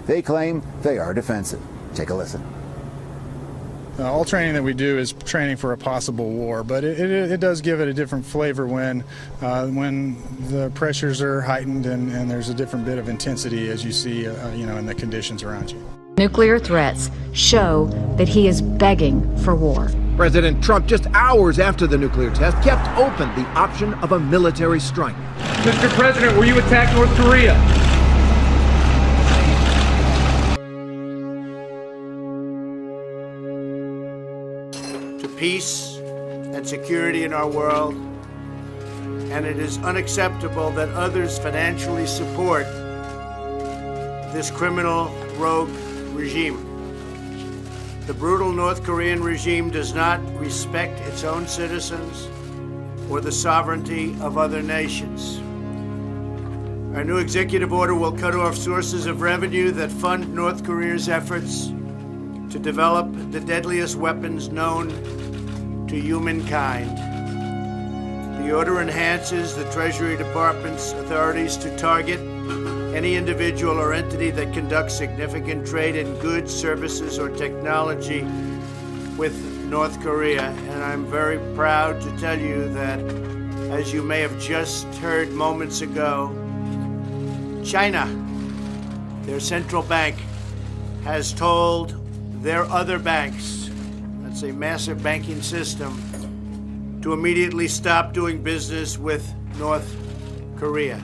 They claim they are defensive. Take a listen. All training that we do is training for a possible war, but it does give it a different flavor when the pressures are heightened and there's a different bit of intensity as you see, in the conditions around you. Nuclear threats show that he is begging for war. President Trump, just hours after the nuclear test, kept open the option of a military strike. Mr. President, will you attack North Korea? Peace and security in our world, and it is unacceptable that others financially support this criminal rogue regime. The brutal North Korean regime does not respect its own citizens or the sovereignty of other nations. Our new executive order will cut off sources of revenue that fund North Korea's efforts to develop the deadliest weapons known to humankind. The order enhances the Treasury Department's authorities to target any individual or entity that conducts significant trade in goods, services, or technology with North Korea. And I'm very proud to tell you that, as you may have just heard moments ago, China, their central bank, has told their other banks, that's a massive banking system, to immediately stop doing business with North Korea.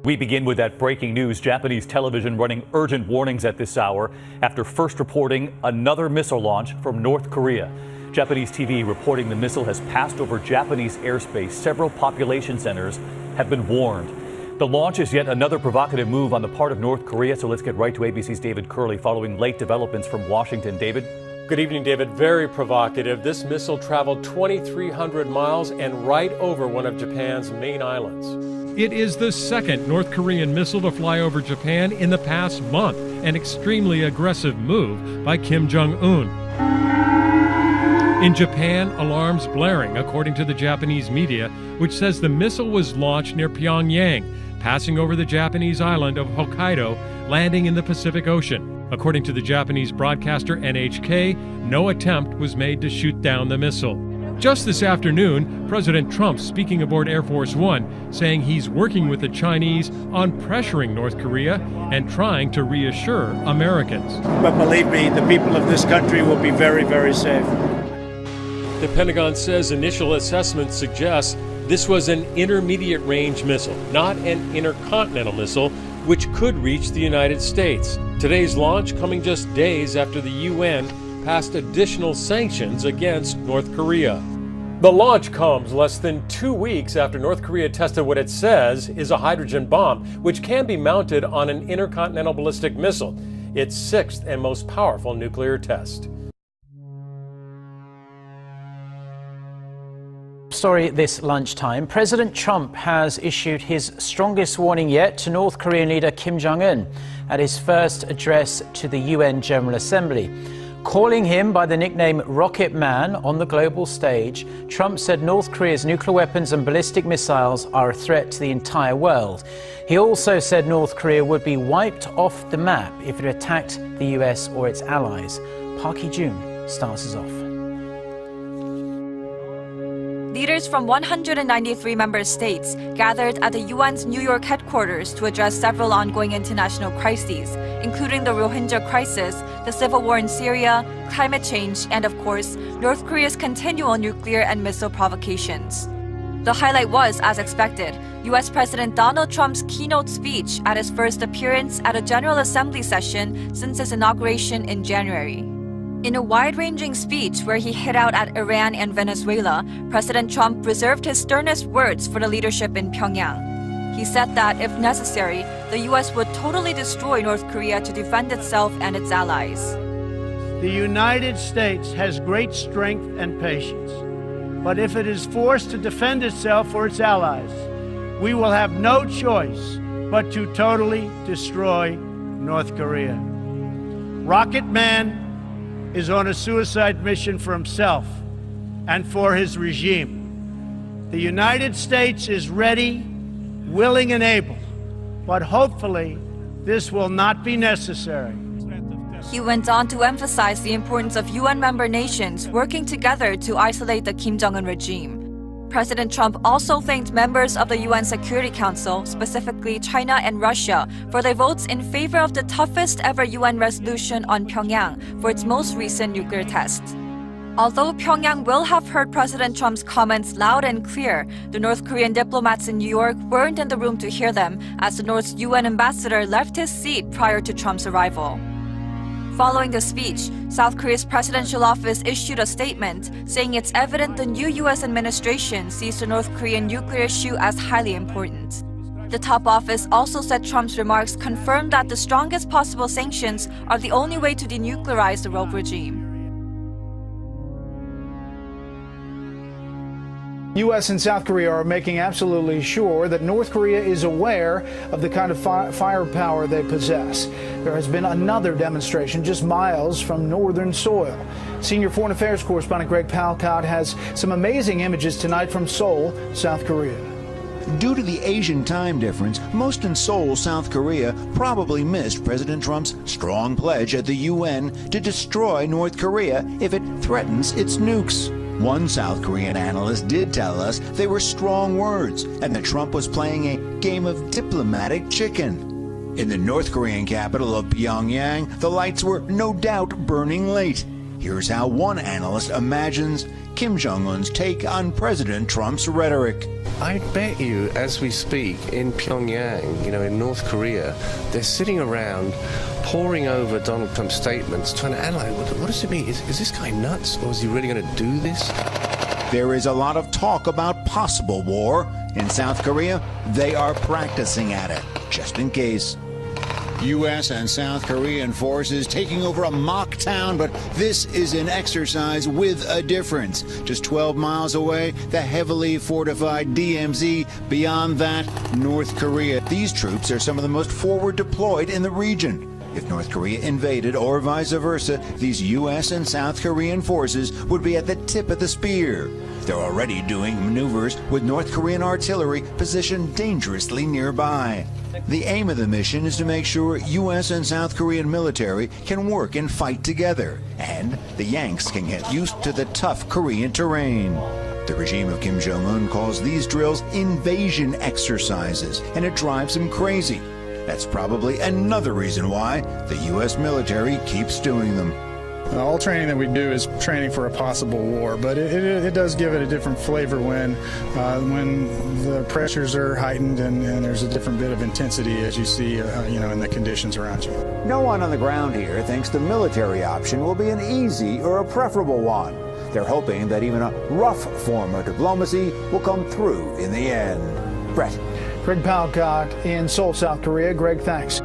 We begin with that breaking news. Japanese television running urgent warnings at this hour after first reporting another missile launch from North Korea. Japanese TV reporting the missile has passed over Japanese airspace. Several population centers have been warned. The launch is yet another provocative move on the part of North Korea. So let's get right to ABC's David Curley following late developments from Washington. David? Good evening, David. Very provocative. This missile traveled 2,300 miles and right over one of Japan's main islands. It is the second North Korean missile to fly over Japan in the past month, an extremely aggressive move by Kim Jong-un. In Japan, alarms blaring, according to the Japanese media, which says the missile was launched near Pyongyang, passing over the Japanese island of Hokkaido, landing in the Pacific Ocean. According to the Japanese broadcaster NHK, no attempt was made to shoot down the missile. Just this afternoon, President Trump speaking aboard Air Force One, saying he's working with the Chinese on pressuring North Korea and trying to reassure Americans. But believe me, the people of this country will be very, very safe. The Pentagon says initial assessments suggest this was an intermediate range missile, not an intercontinental missile, which could reach the United States. Today's launch coming just days after the UN passed additional sanctions against North Korea. The launch comes less than 2 weeks after North Korea tested what it says is a hydrogen bomb, which can be mounted on an intercontinental ballistic missile, its sixth and most powerful nuclear test. Story this lunchtime. President Trump has issued his strongest warning yet to North Korean leader Kim Jong-un at his first address to the UN General Assembly. Calling him by the nickname Rocket Man on the global stage, Trump said North Korea's nuclear weapons and ballistic missiles are a threat to the entire world. He also said North Korea would be wiped off the map if it attacked the US or its allies. Park Hee-jun starts us off. Leaders from 193 member states gathered at the UN's New York headquarters to address several ongoing international crises, including the Rohingya crisis, the civil war in Syria, climate change, and of course, North Korea's continual nuclear and missile provocations. The highlight was, as expected, US President Donald Trump's keynote speech at his first appearance at a General Assembly session since his inauguration in January. In a wide-ranging speech where he hit out at Iran and Venezuela, President Trump reserved his sternest words for the leadership in Pyongyang. He said that, if necessary, the U.S. would totally destroy North Korea to defend itself and its allies. The United States has great strength and patience, but if it is forced to defend itself or its allies, we will have no choice but to totally destroy North Korea. Rocket Man is on a suicide mission for himself and for his regime. The United States is ready willing and able. But hopefully, this will not be necessary. He went on to emphasize the importance of UN member nations working together to isolate the Kim Jong-un regime. President Trump also thanked members of the UN Security Council, specifically China and Russia, for their votes in favor of the toughest ever UN resolution on Pyongyang for its most recent nuclear test. Although Pyongyang will have heard President Trump's comments loud and clear, the North Korean diplomats in New York weren't in the room to hear them, as the North's UN ambassador left his seat prior to Trump's arrival. Following the speech, South Korea's presidential office issued a statement saying it's evident the new U.S. administration sees the North Korean nuclear issue as highly important. The top office also said Trump's remarks confirmed that the strongest possible sanctions are the only way to denuclearize the rogue regime. U.S. and South Korea are making absolutely sure that North Korea is aware of the kind of firepower they possess. There has been another demonstration just miles from northern soil. Senior Foreign Affairs correspondent Greg Palcott has some amazing images tonight from Seoul, South Korea. Due to the Asian time difference, most in Seoul, South Korea probably missed President Trump's strong pledge at the UN to destroy North Korea if it threatens its nukes. One South Korean analyst did tell us they were strong words and that Trump was playing a game of diplomatic chicken. In the North Korean capital of Pyongyang, the lights were no doubt burning late. Here's how one analyst imagines Kim Jong-un's take on President Trump's rhetoric. I bet you, as we speak, in Pyongyang, in North Korea, they're sitting around poring over Donald Trump's statements, trying to analyze, what does it mean? Is this guy nuts, or is he really going to do this? There is a lot of talk about possible war. In South Korea, they are practicing at it, just in case. U.S. and South Korean forces taking over a mock town, but this is an exercise with a difference. Just 12 miles away, the heavily fortified DMZ. Beyond that, North Korea. These troops are some of the most forward deployed in the region. If North Korea invaded or vice versa, these U.S. and South Korean forces would be at the tip of the spear. They're already doing maneuvers with North Korean artillery positioned dangerously nearby. The aim of the mission is to make sure U.S. and South Korean military can work and fight together, and the Yanks can get used to the tough Korean terrain. The regime of Kim Jong-un calls these drills invasion exercises, and it drives him crazy. That's probably another reason why the U.S. military keeps doing them. All training that we do is training for a possible war, but it does give it a different flavor when the pressures are heightened and there's a different bit of intensity as you see, in the conditions around you. No one on the ground here thinks the military option will be an easy or a preferable one. They're hoping that even a rough form of diplomacy will come through in the end. Brett. Greg Palcott in Seoul, South Korea. Greg, thanks.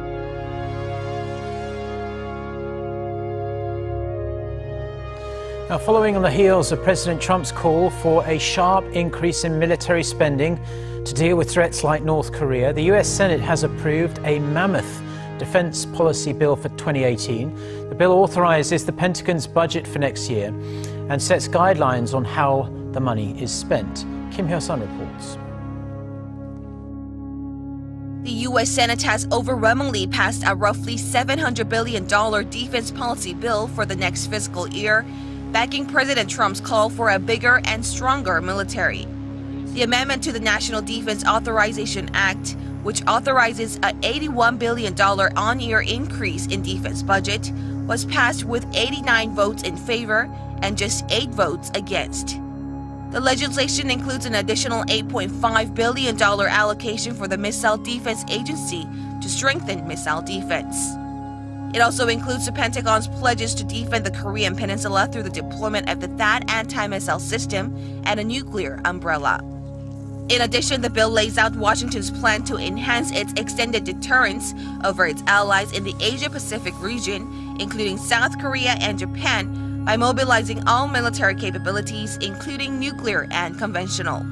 Now, following on the heels of President Trump's call for a sharp increase in military spending to deal with threats like North Korea, the U.S. Senate has approved a mammoth defense policy bill for 2018. The bill authorizes the Pentagon's budget for next year and sets guidelines on how the money is spent. Kim Hyo-sun reports. The U.S. Senate has overwhelmingly passed a roughly $700 billion defense policy bill for the next fiscal year, backing President Trump's call for a bigger and stronger military. The amendment to the National Defense Authorization Act, which authorizes a $81 billion on-year increase in defense budget, was passed with 89 votes in favor and just 8 votes against. The legislation includes an additional $8.5 billion allocation for the Missile Defense Agency to strengthen missile defense. It also includes the Pentagon's pledges to defend the Korean Peninsula through the deployment of the THAAD anti-missile system and a nuclear umbrella. In addition, the bill lays out Washington's plan to enhance its extended deterrence over its allies in the Asia-Pacific region, including South Korea and Japan, by mobilizing all military capabilities, including nuclear and conventional.